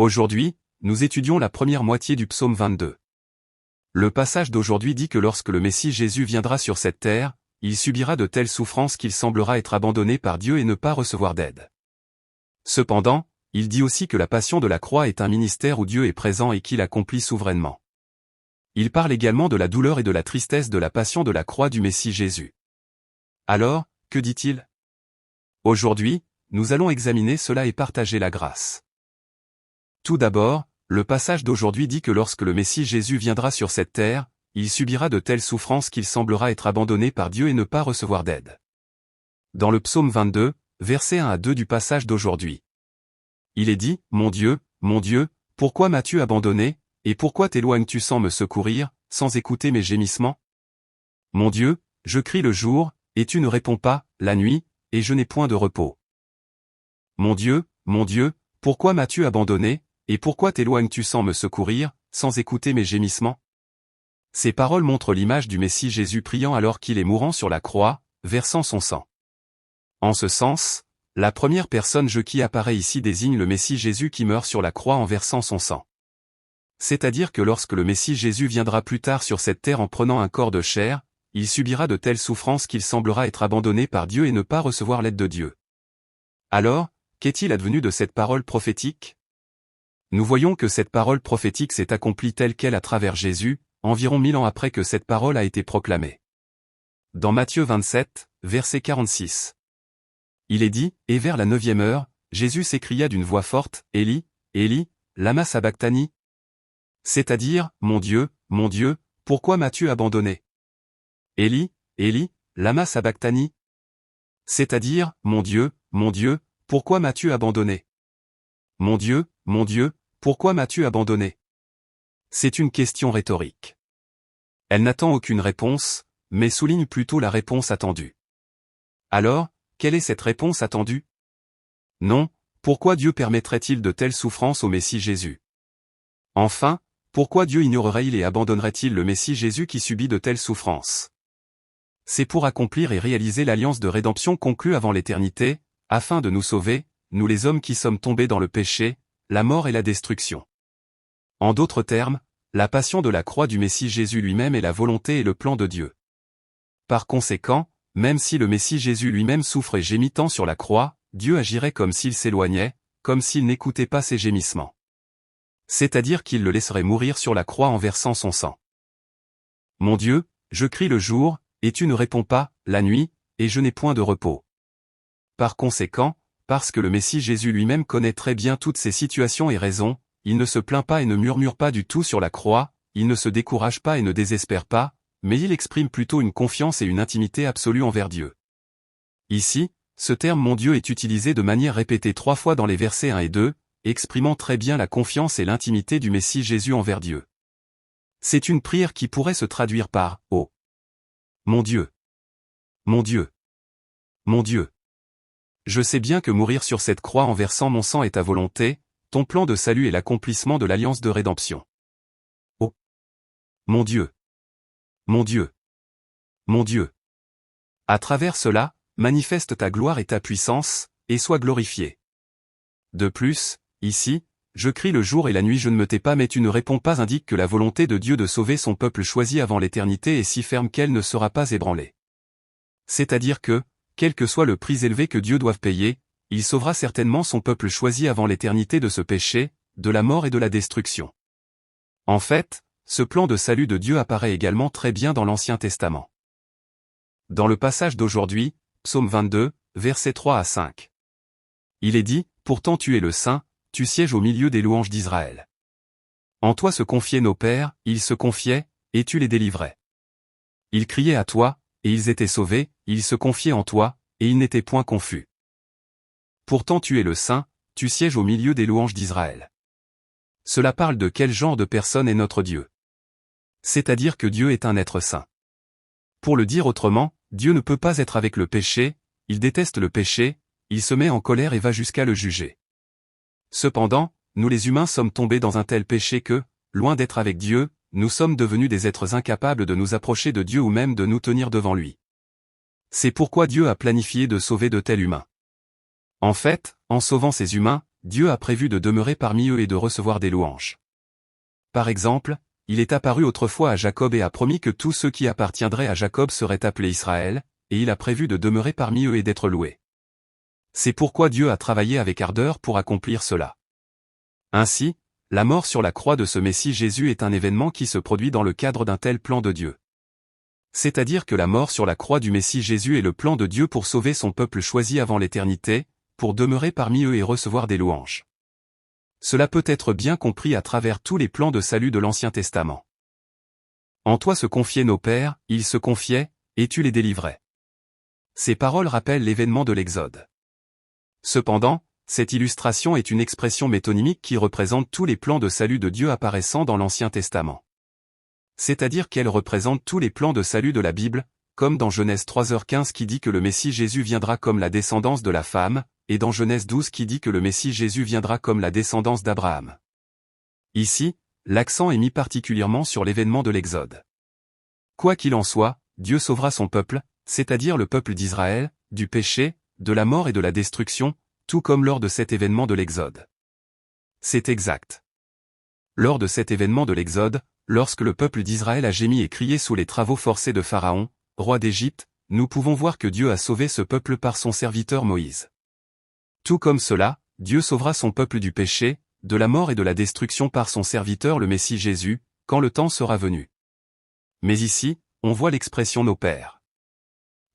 Aujourd'hui, nous étudions la première moitié du psaume 22. Le passage d'aujourd'hui dit que lorsque le Messie Jésus viendra sur cette terre, il subira de telles souffrances qu'il semblera être abandonné par Dieu et ne pas recevoir d'aide. Cependant, il dit aussi que la passion de la croix est un ministère où Dieu est présent et qu'il accomplit souverainement. Il parle également de la douleur et de la tristesse de la passion de la croix du Messie Jésus. Alors, que dit-il? Aujourd'hui, nous allons examiner cela et partager la grâce. Tout d'abord, le passage d'aujourd'hui dit que lorsque le Messie Jésus viendra sur cette terre, il subira de telles souffrances qu'il semblera être abandonné par Dieu et ne pas recevoir d'aide. Dans le psaume 22, versets 1 à 2 du passage d'aujourd'hui. Il est dit, mon Dieu, pourquoi m'as-tu abandonné, et pourquoi t'éloignes-tu sans me secourir, sans écouter mes gémissements? Mon Dieu, je crie le jour, et tu ne réponds pas, la nuit, et je n'ai point de repos. Mon Dieu, pourquoi m'as-tu abandonné, et pourquoi t'éloignes-tu sans me secourir, sans écouter mes gémissements? Ces paroles montrent l'image du Messie Jésus priant alors qu'il est mourant sur la croix, versant son sang. En ce sens, la première personne je qui apparaît ici désigne le Messie Jésus qui meurt sur la croix en versant son sang. C'est-à-dire que lorsque le Messie Jésus viendra plus tard sur cette terre en prenant un corps de chair, il subira de telles souffrances qu'il semblera être abandonné par Dieu et ne pas recevoir l'aide de Dieu. Alors, qu'est-il advenu de cette parole prophétique? Nous voyons que cette parole prophétique s'est accomplie telle qu'elle à travers Jésus, environ 1000 ans après que cette parole a été proclamée. Dans Matthieu 27, verset 46. Il est dit, et vers la 9e heure, Jésus s'écria d'une voix forte, Élie, Élie, lama sabachthani? C'est-à-dire, mon Dieu, pourquoi m'as-tu abandonné? Élie, Élie, lama sabachthani? C'est-à-dire, mon Dieu, pourquoi m'as-tu abandonné? Mon Dieu, pourquoi m'as-tu abandonné? C'est une question rhétorique. Elle n'attend aucune réponse, mais souligne plutôt la réponse attendue. Alors, quelle est cette réponse attendue? Non, pourquoi Dieu permettrait-il de telles souffrances au Messie Jésus? Enfin, pourquoi Dieu ignorerait-il et abandonnerait-il le Messie Jésus qui subit de telles souffrances? C'est pour accomplir et réaliser l'alliance de rédemption conclue avant l'éternité, afin de nous sauver, nous les hommes qui sommes tombés dans le péché, la mort et la destruction. En d'autres termes, la passion de la croix du Messie Jésus lui-même est la volonté et le plan de Dieu. Par conséquent, même si le Messie Jésus lui-même souffre et gémit tant sur la croix, Dieu agirait comme s'il s'éloignait, comme s'il n'écoutait pas ses gémissements. C'est-à-dire qu'il le laisserait mourir sur la croix en versant son sang. Mon Dieu, je crie le jour, et tu ne réponds pas, la nuit, et je n'ai point de repos. Par conséquent, parce que le Messie Jésus lui-même connaît très bien toutes ces situations et raisons, il ne se plaint pas et ne murmure pas du tout sur la croix, il ne se décourage pas et ne désespère pas, mais il exprime plutôt une confiance et une intimité absolue envers Dieu. Ici, ce terme mon Dieu est utilisé de manière répétée 3 fois dans les versets 1 et 2, exprimant très bien la confiance et l'intimité du Messie Jésus envers Dieu. C'est une prière qui pourrait se traduire par « Oh mon Dieu, mon Dieu, mon Dieu. Je sais bien que mourir sur cette croix en versant mon sang est ta volonté, ton plan de salut est l'accomplissement de l'alliance de rédemption. Oh mon Dieu, mon Dieu, mon Dieu. À travers cela, manifeste ta gloire et ta puissance, et sois glorifié. De plus, ici, je crie le jour et la nuit je ne me tais pas mais tu ne réponds pas indique que la volonté de Dieu de sauver son peuple choisi avant l'éternité est si ferme qu'elle ne sera pas ébranlée. C'est-à-dire que, quel que soit le prix élevé que Dieu doive payer, il sauvera certainement son peuple choisi avant l'éternité de ce péché, de la mort et de la destruction. En fait, ce plan de salut de Dieu apparaît également très bien dans l'Ancien Testament. Dans le passage d'aujourd'hui, psaume 22, versets 3 à 5. Il est dit, pourtant tu es le Saint, tu sièges au milieu des louanges d'Israël. En toi se confiaient nos pères, ils se confiaient, et tu les délivrais. Ils criaient à toi, et ils étaient sauvés, ils se confiaient en toi, et ils n'étaient point confus. Pourtant tu es le Saint, tu sièges au milieu des louanges d'Israël. Cela parle de quel genre de personne est notre Dieu. C'est-à-dire que Dieu est un être saint. Pour le dire autrement, Dieu ne peut pas être avec le péché, il déteste le péché, il se met en colère et va jusqu'à le juger. Cependant, nous les humains sommes tombés dans un tel péché que, loin d'être avec Dieu, nous sommes devenus des êtres incapables de nous approcher de Dieu ou même de nous tenir devant lui. C'est pourquoi Dieu a planifié de sauver de tels humains. En fait, en sauvant ces humains, Dieu a prévu de demeurer parmi eux et de recevoir des louanges. Par exemple, il est apparu autrefois à Jacob et a promis que tous ceux qui appartiendraient à Jacob seraient appelés Israël, et il a prévu de demeurer parmi eux et d'être loué. C'est pourquoi Dieu a travaillé avec ardeur pour accomplir cela. Ainsi, la mort sur la croix de ce Messie Jésus est un événement qui se produit dans le cadre d'un tel plan de Dieu. C'est-à-dire que la mort sur la croix du Messie Jésus est le plan de Dieu pour sauver son peuple choisi avant l'éternité, pour demeurer parmi eux et recevoir des louanges. Cela peut être bien compris à travers tous les plans de salut de l'Ancien Testament. En toi se confiaient nos pères, ils se confiaient, et tu les délivrais. Ces paroles rappellent l'événement de l'Exode. Cependant, cette illustration est une expression métonymique qui représente tous les plans de salut de Dieu apparaissant dans l'Ancien Testament. C'est-à-dire qu'elle représente tous les plans de salut de la Bible, comme dans Genèse 3h15 qui dit que le Messie Jésus viendra comme la descendance de la femme, et dans Genèse 12 qui dit que le Messie Jésus viendra comme la descendance d'Abraham. Ici, l'accent est mis particulièrement sur l'événement de l'Exode. Quoi qu'il en soit, Dieu sauvera son peuple, c'est-à-dire le peuple d'Israël, du péché, de la mort et de la destruction, tout comme lors de cet événement de l'Exode. C'est exact. Lors de cet événement de l'Exode, lorsque le peuple d'Israël a gémi et crié sous les travaux forcés de Pharaon, roi d'Égypte, nous pouvons voir que Dieu a sauvé ce peuple par son serviteur Moïse. Tout comme cela, Dieu sauvera son peuple du péché, de la mort et de la destruction par son serviteur le Messie Jésus, quand le temps sera venu. Mais ici, on voit l'expression nos pères.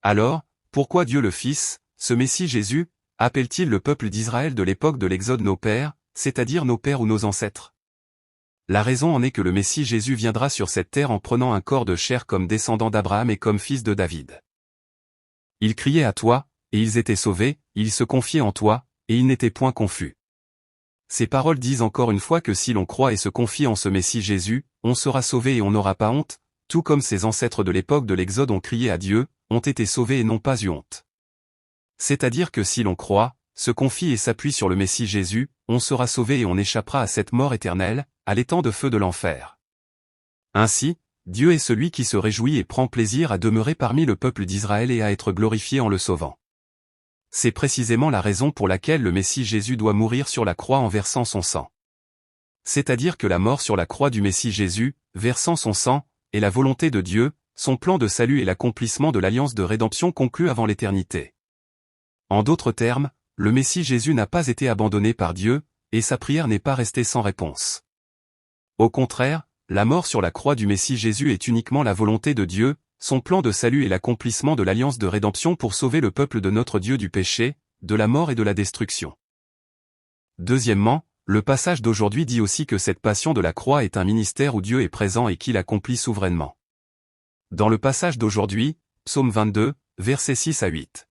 Alors, pourquoi Dieu le Fils, ce Messie Jésus, appelle-t-il le peuple d'Israël de l'époque de l'Exode nos pères, c'est-à-dire nos pères ou nos ancêtres? La raison en est que le Messie Jésus viendra sur cette terre en prenant un corps de chair comme descendant d'Abraham et comme fils de David. Ils criaient à toi, et ils étaient sauvés, ils se confiaient en toi, et ils n'étaient point confus. Ces paroles disent encore une fois que si l'on croit et se confie en ce Messie Jésus, on sera sauvé et on n'aura pas honte, tout comme ses ancêtres de l'époque de l'Exode ont crié à Dieu, ont été sauvés et n'ont pas eu honte. C'est-à-dire que si l'on croit, se confie et s'appuie sur le Messie Jésus, on sera sauvé et on échappera à cette mort éternelle, à l'étang de feu de l'enfer. Ainsi, Dieu est celui qui se réjouit et prend plaisir à demeurer parmi le peuple d'Israël et à être glorifié en le sauvant. C'est précisément la raison pour laquelle le Messie Jésus doit mourir sur la croix en versant son sang. C'est-à-dire que la mort sur la croix du Messie Jésus, versant son sang, est la volonté de Dieu, son plan de salut et l'accomplissement de l'alliance de rédemption conclue avant l'éternité. En d'autres termes, le Messie Jésus n'a pas été abandonné par Dieu, et sa prière n'est pas restée sans réponse. Au contraire, la mort sur la croix du Messie Jésus est uniquement la volonté de Dieu, son plan de salut et l'accomplissement de l'alliance de rédemption pour sauver le peuple de notre Dieu du péché, de la mort et de la destruction. Deuxièmement, le passage d'aujourd'hui dit aussi que cette passion de la croix est un ministère où Dieu est présent et qu'il accomplit souverainement. Dans le passage d'aujourd'hui, Psaume 22, versets 6 à 8.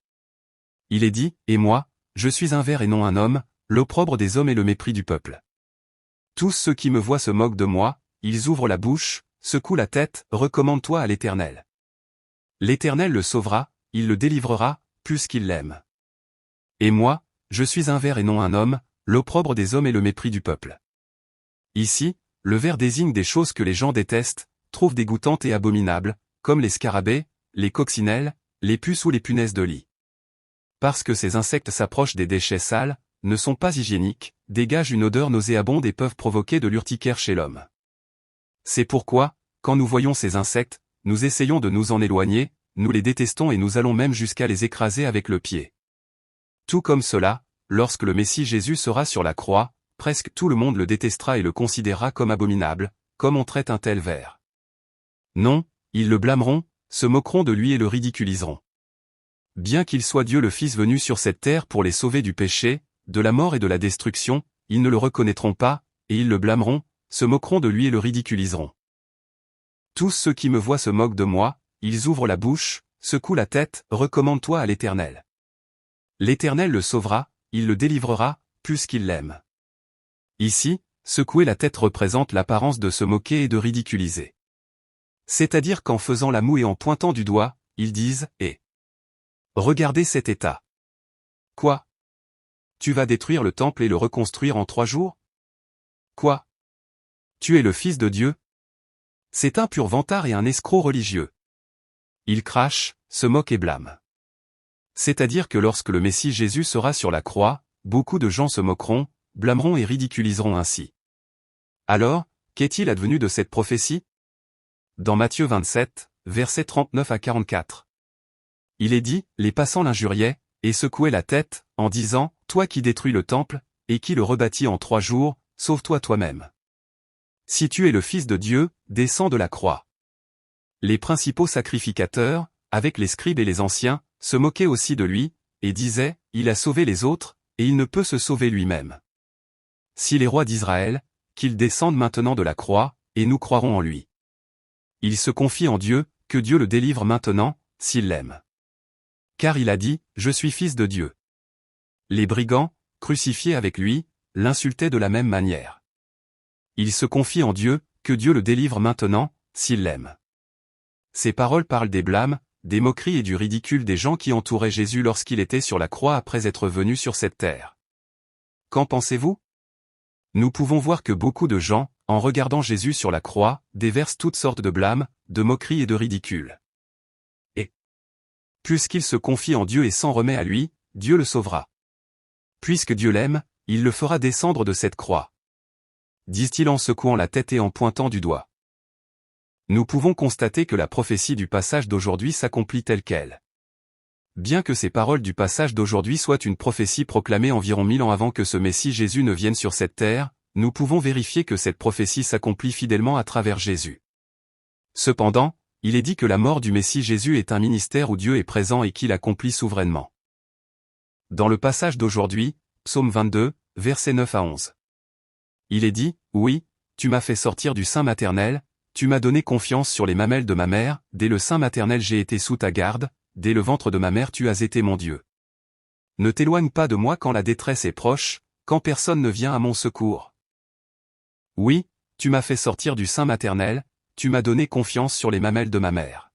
Il est dit, « Et moi, je suis un ver et non un homme, l'opprobre des hommes et le mépris du peuple. Tous ceux qui me voient se moquent de moi, ils ouvrent la bouche, secouent la tête, recommande-toi à l'Éternel. L'Éternel le sauvera, il le délivrera, puisqu'il l'aime. Et moi, je suis un ver et non un homme, l'opprobre des hommes et le mépris du peuple. » Ici, le ver désigne des choses que les gens détestent, trouvent dégoûtantes et abominables, comme les scarabées, les coccinelles, les puces ou les punaises de lit. Parce que ces insectes s'approchent des déchets sales, ne sont pas hygiéniques, dégagent une odeur nauséabonde et peuvent provoquer de l'urticaire chez l'homme. C'est pourquoi, quand nous voyons ces insectes, nous essayons de nous en éloigner, nous les détestons et nous allons même jusqu'à les écraser avec le pied. Tout comme cela, lorsque le Messie Jésus sera sur la croix, presque tout le monde le détestera et le considérera comme abominable, comme on traite un tel ver. Non, ils le blâmeront, se moqueront de lui et le ridiculiseront. Bien qu'il soit Dieu le Fils venu sur cette terre pour les sauver du péché, de la mort et de la destruction, ils ne le reconnaîtront pas, et ils le blâmeront, se moqueront de lui et le ridiculiseront. Tous ceux qui me voient se moquent de moi, ils ouvrent la bouche, secouent la tête, recommande-toi à l'Éternel. L'Éternel le sauvera, il le délivrera, puisqu'il l'aime. Ici, secouer la tête représente l'apparence de se moquer et de ridiculiser. C'est-à-dire qu'en faisant la moue et en pointant du doigt, ils disent « Eh ! Regardez cet état. Quoi? Tu vas détruire le temple et le reconstruire en 3 jours? Quoi? Tu es le Fils de Dieu? » C'est un pur vantard et un escroc religieux. Ils crachent, se moquent et blâment. C'est-à-dire que lorsque le Messie Jésus sera sur la croix, beaucoup de gens se moqueront, blâmeront et ridiculiseront ainsi. Alors, qu'est-il advenu de cette prophétie? Dans Matthieu 27, versets 39 à 44. Il est dit, les passants l'injuriaient, et secouaient la tête, en disant, toi qui détruis le temple, et qui le rebâtis en 3 jours, sauve-toi toi-même. Si tu es le Fils de Dieu, descends de la croix. Les principaux sacrificateurs, avec les scribes et les anciens, se moquaient aussi de lui, et disaient, il a sauvé les autres, et il ne peut se sauver lui-même. Si les rois d'Israël, qu'il descende maintenant de la croix, et nous croirons en lui. Il se confie en Dieu, que Dieu le délivre maintenant, s'il l'aime. Car il a dit, je suis Fils de Dieu. Les brigands, crucifiés avec lui, l'insultaient de la même manière. Il se confie en Dieu, que Dieu le délivre maintenant, s'il l'aime. Ces paroles parlent des blâmes, des moqueries et du ridicule des gens qui entouraient Jésus lorsqu'il était sur la croix après être venu sur cette terre. Qu'en pensez-vous? Nous pouvons voir que beaucoup de gens, en regardant Jésus sur la croix, déversent toutes sortes de blâmes, de moqueries et de ridicules. Et puisqu'il se confie en Dieu et s'en remet à lui, Dieu le sauvera. Puisque Dieu l'aime, il le fera descendre de cette croix. Disent-ils en secouant la tête et en pointant du doigt. Nous pouvons constater que la prophétie du passage d'aujourd'hui s'accomplit telle qu'elle. Bien que ces paroles du passage d'aujourd'hui soient une prophétie proclamée environ 1000 ans avant que ce Messie Jésus ne vienne sur cette terre, nous pouvons vérifier que cette prophétie s'accomplit fidèlement à travers Jésus. Cependant, il est dit que la mort du Messie Jésus est un ministère où Dieu est présent et qu'il accomplit souverainement. Dans le passage d'aujourd'hui, Psaume 22, versets 9 à 11. Il est dit, oui, tu m'as fait sortir du sein maternel, tu m'as donné confiance sur les mamelles de ma mère, dès le sein maternel j'ai été sous ta garde, dès le ventre de ma mère tu as été mon Dieu. Ne t'éloigne pas de moi quand la détresse est proche, quand personne ne vient à mon secours. Oui, tu m'as fait sortir du sein maternel, tu m'as donné confiance sur les mamelles de ma mère.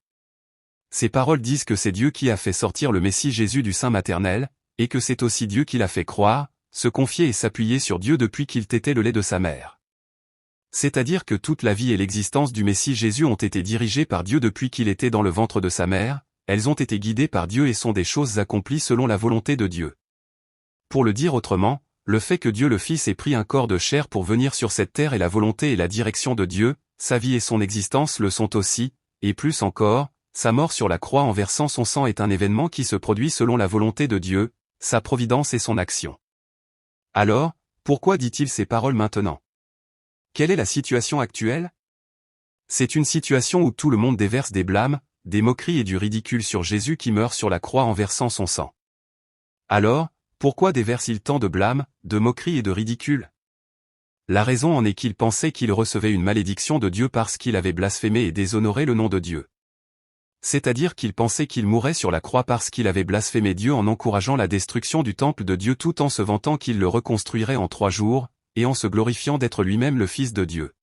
Ces paroles disent que c'est Dieu qui a fait sortir le Messie Jésus du sein maternel, et que c'est aussi Dieu qui l'a fait croire, se confier et s'appuyer sur Dieu depuis qu'il tétait le lait de sa mère. C'est-à-dire que toute la vie et l'existence du Messie Jésus ont été dirigées par Dieu depuis qu'il était dans le ventre de sa mère, elles ont été guidées par Dieu et sont des choses accomplies selon la volonté de Dieu. Pour le dire autrement, le fait que Dieu le Fils ait pris un corps de chair pour venir sur cette terre est la volonté et la direction de Dieu, sa vie et son existence le sont aussi, et plus encore, sa mort sur la croix en versant son sang est un événement qui se produit selon la volonté de Dieu, sa providence et son action. Alors, pourquoi dit-il ces paroles maintenant? Quelle est la situation actuelle? C'est une situation où tout le monde déverse des blâmes, des moqueries et du ridicule sur Jésus qui meurt sur la croix en versant son sang. Alors, pourquoi déverse-t-il tant de blâmes, de moqueries et de ridicule? La raison en est qu'il pensait qu'il recevait une malédiction de Dieu parce qu'il avait blasphémé et déshonoré le nom de Dieu. C'est-à-dire qu'il pensait qu'il mourrait sur la croix parce qu'il avait blasphémé Dieu en encourageant la destruction du temple de Dieu tout en se vantant qu'il le reconstruirait en 3 jours, et en se glorifiant d'être lui-même le Fils de Dieu.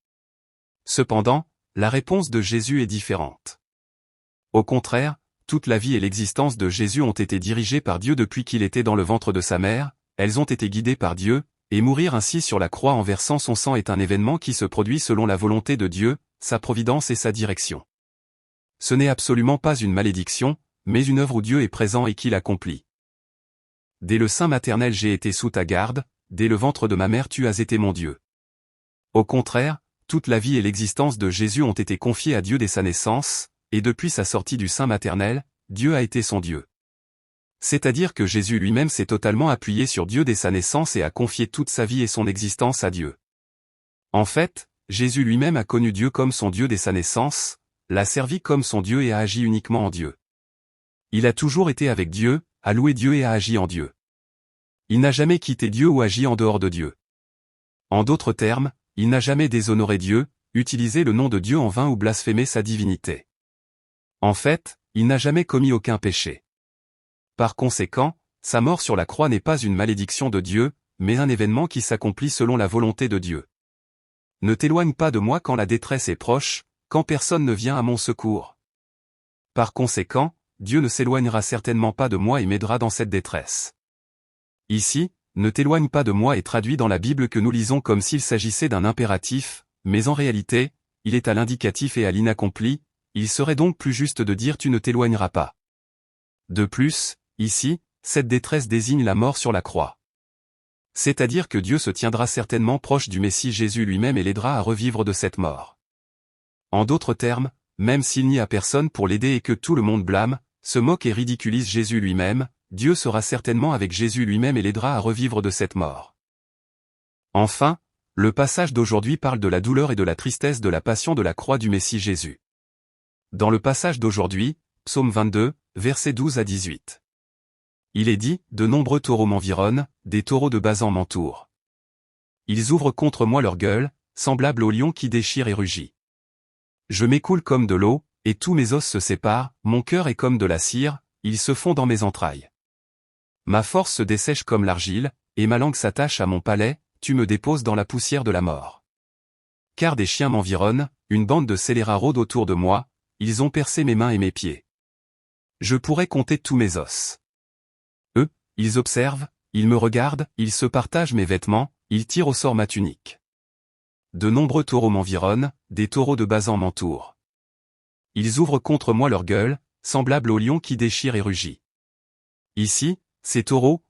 Cependant, la réponse de Jésus est différente. Au contraire, toute la vie et l'existence de Jésus ont été dirigées par Dieu depuis qu'il était dans le ventre de sa mère, elles ont été guidées par Dieu, et mourir ainsi sur la croix en versant son sang est un événement qui se produit selon la volonté de Dieu, sa providence et sa direction. Ce n'est absolument pas une malédiction, mais une œuvre où Dieu est présent et qu'il accomplit. Dès le sein maternel j'ai été sous ta garde, dès le ventre de ma mère tu as été mon Dieu. Au contraire, toute la vie et l'existence de Jésus ont été confiées à Dieu dès sa naissance, et depuis sa sortie du sein maternel, Dieu a été son Dieu. C'est-à-dire que Jésus lui-même s'est totalement appuyé sur Dieu dès sa naissance et a confié toute sa vie et son existence à Dieu. En fait, Jésus lui-même a connu Dieu comme son Dieu dès sa naissance, l'a servi comme son Dieu et a agi uniquement en Dieu. Il a toujours été avec Dieu, a loué Dieu et a agi en Dieu. Il n'a jamais quitté Dieu ou agi en dehors de Dieu. En d'autres termes, il n'a jamais déshonoré Dieu, utilisé le nom de Dieu en vain ou blasphémé sa divinité. En fait, il n'a jamais commis aucun péché. Par conséquent, sa mort sur la croix n'est pas une malédiction de Dieu, mais un événement qui s'accomplit selon la volonté de Dieu. Ne t'éloigne pas de moi quand la détresse est proche, quand personne ne vient à mon secours. Par conséquent, Dieu ne s'éloignera certainement pas de moi et m'aidera dans cette détresse. Ici, ne t'éloigne pas de moi est traduit dans la Bible que nous lisons comme s'il s'agissait d'un impératif, mais en réalité, il est à l'indicatif et à l'inaccompli, il serait donc plus juste de dire tu ne t'éloigneras pas. De plus, ici, cette détresse désigne la mort sur la croix. C'est-à-dire que Dieu se tiendra certainement proche du Messie Jésus lui-même et l'aidera à revivre de cette mort. En d'autres termes, même s'il n'y a personne pour l'aider et que tout le monde blâme, se moque et ridiculise Jésus lui-même, Dieu sera certainement avec Jésus lui-même et l'aidera à revivre de cette mort. Enfin, le passage d'aujourd'hui parle de la douleur et de la tristesse de la passion de la croix du Messie Jésus. Dans le passage d'aujourd'hui, Psaume 22, versets 12 à 18. Il est dit, « De nombreux taureaux m'environnent, des taureaux de Basan m'entourent. Ils ouvrent contre moi leur gueule, semblables au lion qui déchire et rugit. Je m'écoule comme de l'eau, et tous mes os se séparent, mon cœur est comme de la cire, ils se fond dans mes entrailles. Ma force se dessèche comme l'argile, et ma langue s'attache à mon palais, tu me déposes dans la poussière de la mort. Car des chiens m'environnent, une bande de scélérats rôde autour de moi, ils ont percé mes mains et mes pieds. Je pourrais compter tous mes os. Eux, ils observent, ils me regardent, ils se partagent mes vêtements, ils tirent au sort ma tunique. De nombreux taureaux m'environnent, des taureaux de Basan m'entourent. Ils ouvrent contre moi leur gueule, semblables au lion qui déchire et rugit. Ici, ces taureaux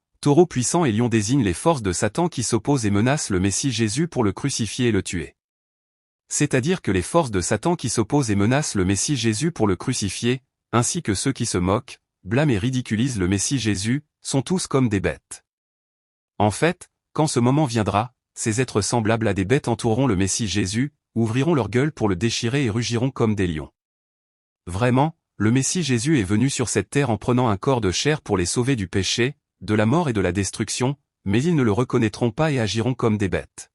puissants et lions désignent les forces de Satan qui s'opposent et menacent le Messie Jésus pour le crucifier et le tuer. C'est-à-dire que les forces de Satan qui s'opposent et menacent le Messie Jésus pour le crucifier, ainsi que ceux qui se moquent, blâment et ridiculisent le Messie Jésus, sont tous comme des bêtes. En fait, quand ce moment viendra, ces êtres semblables à des bêtes entoureront le Messie Jésus, ouvriront leur gueule pour le déchirer et rugiront comme des lions. Vraiment, le Messie Jésus est venu sur cette terre en prenant un corps de chair pour les sauver du péché, de la mort et de la destruction, mais ils ne le reconnaîtront pas et agiront comme des bêtes.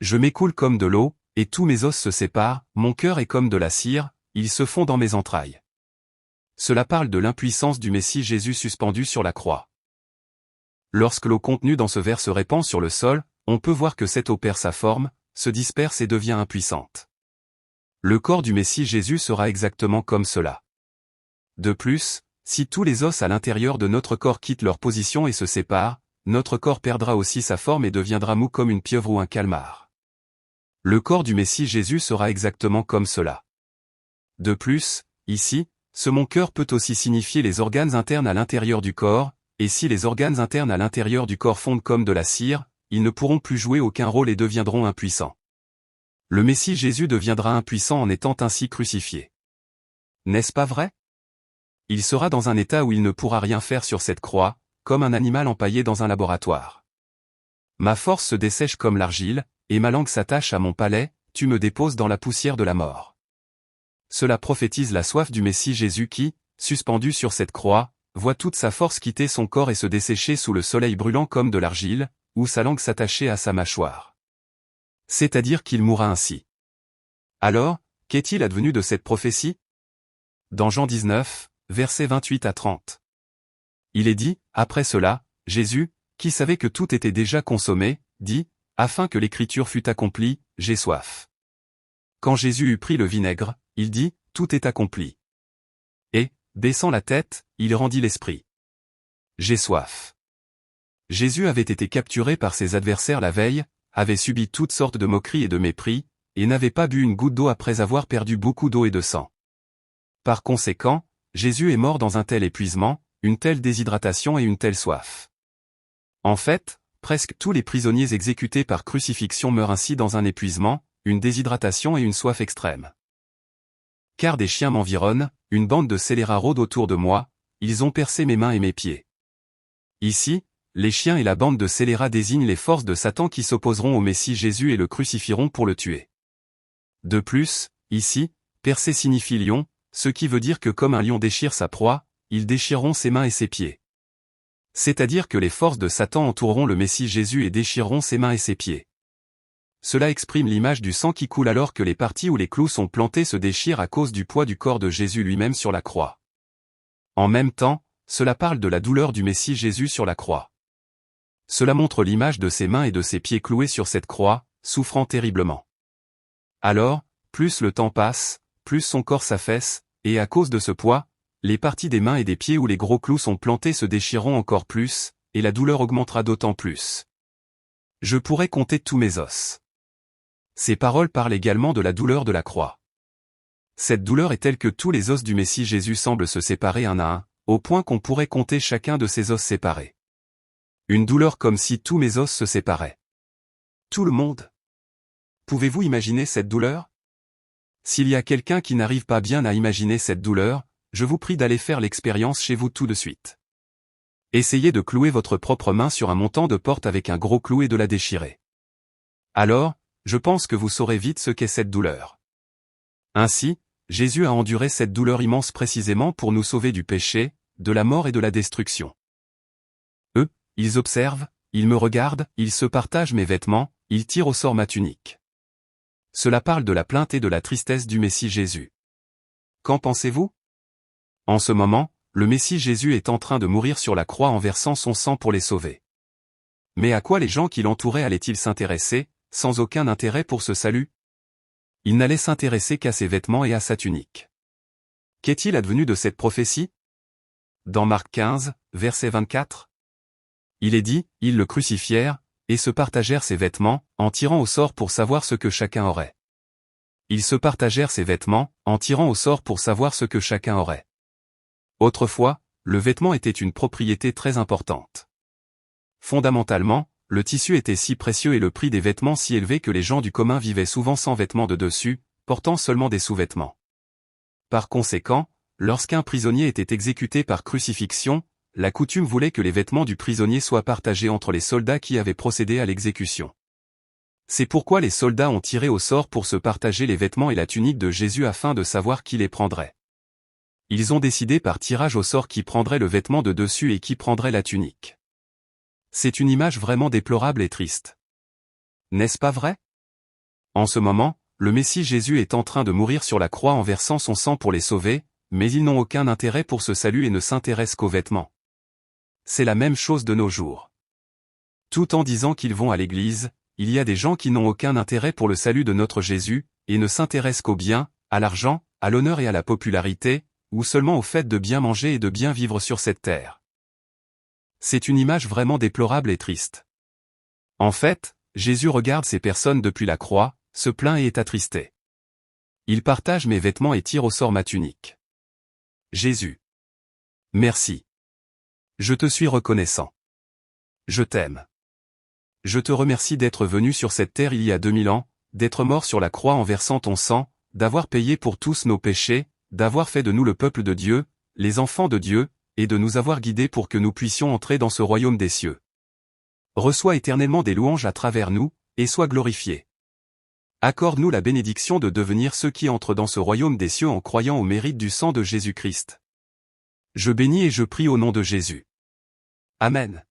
Je m'écoule comme de l'eau, et tous mes os se séparent, mon cœur est comme de la cire, ils se fond dans mes entrailles. Cela parle de l'impuissance du Messie Jésus suspendu sur la croix. Lorsque l'eau contenue dans ce verre se répand sur le sol, on peut voir que cette eau perd sa forme, se disperse et devient impuissante. Le corps du Messie Jésus sera exactement comme cela. De plus, si tous les os à l'intérieur de notre corps quittent leur position et se séparent, notre corps perdra aussi sa forme et deviendra mou comme une pieuvre ou un calmar. Le corps du Messie Jésus sera exactement comme cela. De plus, ici, ce mon cœur peut aussi signifier les organes internes à l'intérieur du corps, et si les organes internes à l'intérieur du corps fondent comme de la cire, ils ne pourront plus jouer aucun rôle et deviendront impuissants. Le Messie Jésus deviendra impuissant en étant ainsi crucifié. N'est-ce pas vrai? Il sera dans un état où il ne pourra rien faire sur cette croix, comme un animal empaillé dans un laboratoire. Ma force se dessèche comme l'argile, et ma langue s'attache à mon palais, tu me déposes dans la poussière de la mort. Cela prophétise la soif du Messie Jésus qui, suspendu sur cette croix, voit toute sa force quitter son corps et se dessécher sous le soleil brûlant comme de l'argile, ou sa langue s'attacher à sa mâchoire. C'est-à-dire qu'il mourra ainsi. Alors, qu'est-il advenu de cette prophétie? Dans Jean 19, versets 28 à 30. Il est dit, après cela, Jésus, qui savait que tout était déjà consommé, dit, afin que l'écriture fût accomplie, j'ai soif. Quand Jésus eut pris le vinaigre, il dit, tout est accompli. Et, baissant la tête, il rendit l'esprit. J'ai soif. Jésus avait été capturé par ses adversaires la veille, avait subi toutes sortes de moqueries et de mépris, et n'avait pas bu une goutte d'eau après avoir perdu beaucoup d'eau et de sang. Par conséquent, Jésus est mort dans un tel épuisement, une telle déshydratation et une telle soif. En fait, presque tous les prisonniers exécutés par crucifixion meurent ainsi dans un épuisement, une déshydratation et une soif extrême. Car des chiens m'environnent, une bande de scélérats rôde autour de moi, ils ont percé mes mains et mes pieds. Ici, les chiens et la bande de scélérats désignent les forces de Satan qui s'opposeront au Messie Jésus et le crucifieront pour le tuer. De plus, ici, percer signifie lion, ce qui veut dire que comme un lion déchire sa proie, ils déchireront ses mains et ses pieds. C'est-à-dire que les forces de Satan entoureront le Messie Jésus et déchireront ses mains et ses pieds. Cela exprime l'image du sang qui coule alors que les parties où les clous sont plantés se déchirent à cause du poids du corps de Jésus lui-même sur la croix. En même temps, cela parle de la douleur du Messie Jésus sur la croix. Cela montre l'image de ses mains et de ses pieds cloués sur cette croix, souffrant terriblement. Alors, plus le temps passe, plus son corps s'affaisse, et à cause de ce poids, les parties des mains et des pieds où les gros clous sont plantés se déchireront encore plus, et la douleur augmentera d'autant plus. Je pourrais compter tous mes os. Ces paroles parlent également de la douleur de la croix. Cette douleur est telle que tous les os du Messie Jésus semblent se séparer un à un, au point qu'on pourrait compter chacun de ces os séparés. Une douleur comme si tous mes os se séparaient. Tout le monde. Pouvez-vous imaginer cette douleur? S'il y a quelqu'un qui n'arrive pas bien à imaginer cette douleur, je vous prie d'aller faire l'expérience chez vous tout de suite. Essayez de clouer votre propre main sur un montant de porte avec un gros clou et de la déchirer. Alors, je pense que vous saurez vite ce qu'est cette douleur. Ainsi, Jésus a enduré cette douleur immense précisément pour nous sauver du péché, de la mort et de la destruction. Eux, ils observent, ils me regardent, ils se partagent mes vêtements, ils tirent au sort ma tunique. Cela parle de la plainte et de la tristesse du Messie Jésus. Qu'en pensez-vous? En ce moment, le Messie Jésus est en train de mourir sur la croix en versant son sang pour les sauver. Mais à quoi les gens qui l'entouraient allaient-ils s'intéresser, sans aucun intérêt pour ce salut? Ils n'allaient s'intéresser qu'à ses vêtements et à sa tunique. Qu'est-il advenu de cette prophétie? Dans Marc 15, verset 24. Il est dit, ils le crucifièrent, et se partagèrent ses vêtements, en tirant au sort pour savoir ce que chacun aurait. Ils se partagèrent ses vêtements, en tirant au sort pour savoir ce que chacun aurait. Autrefois, le vêtement était une propriété très importante. Fondamentalement, le tissu était si précieux et le prix des vêtements si élevé que les gens du commun vivaient souvent sans vêtements de dessus, portant seulement des sous-vêtements. Par conséquent, lorsqu'un prisonnier était exécuté par crucifixion, la coutume voulait que les vêtements du prisonnier soient partagés entre les soldats qui avaient procédé à l'exécution. C'est pourquoi les soldats ont tiré au sort pour se partager les vêtements et la tunique de Jésus afin de savoir qui les prendrait. Ils ont décidé par tirage au sort qui prendrait le vêtement de dessus et qui prendrait la tunique. C'est une image vraiment déplorable et triste. N'est-ce pas vrai? En ce moment, le Messie Jésus est en train de mourir sur la croix en versant son sang pour les sauver, mais ils n'ont aucun intérêt pour ce salut et ne s'intéressent qu'aux vêtements. C'est la même chose de nos jours. Tout en disant qu'ils vont à l'église, il y a des gens qui n'ont aucun intérêt pour le salut de notre Jésus, et ne s'intéressent qu'au bien, à l'argent, à l'honneur et à la popularité, ou seulement au fait de bien manger et de bien vivre sur cette terre. C'est une image vraiment déplorable et triste. En fait, Jésus regarde ces personnes depuis la croix, se plaint et est attristé. Il partage mes vêtements et tire au sort ma tunique. Jésus. Merci. Je te suis reconnaissant. Je t'aime. Je te remercie d'être venu sur cette terre il y a 2000 ans, d'être mort sur la croix en versant ton sang, d'avoir payé pour tous nos péchés, d'avoir fait de nous le peuple de Dieu, les enfants de Dieu, et de nous avoir guidés pour que nous puissions entrer dans ce royaume des cieux. Reçois éternellement des louanges à travers nous, et sois glorifié. Accorde-nous la bénédiction de devenir ceux qui entrent dans ce royaume des cieux en croyant au mérite du sang de Jésus-Christ. Je bénis et je prie au nom de Jésus. Amen.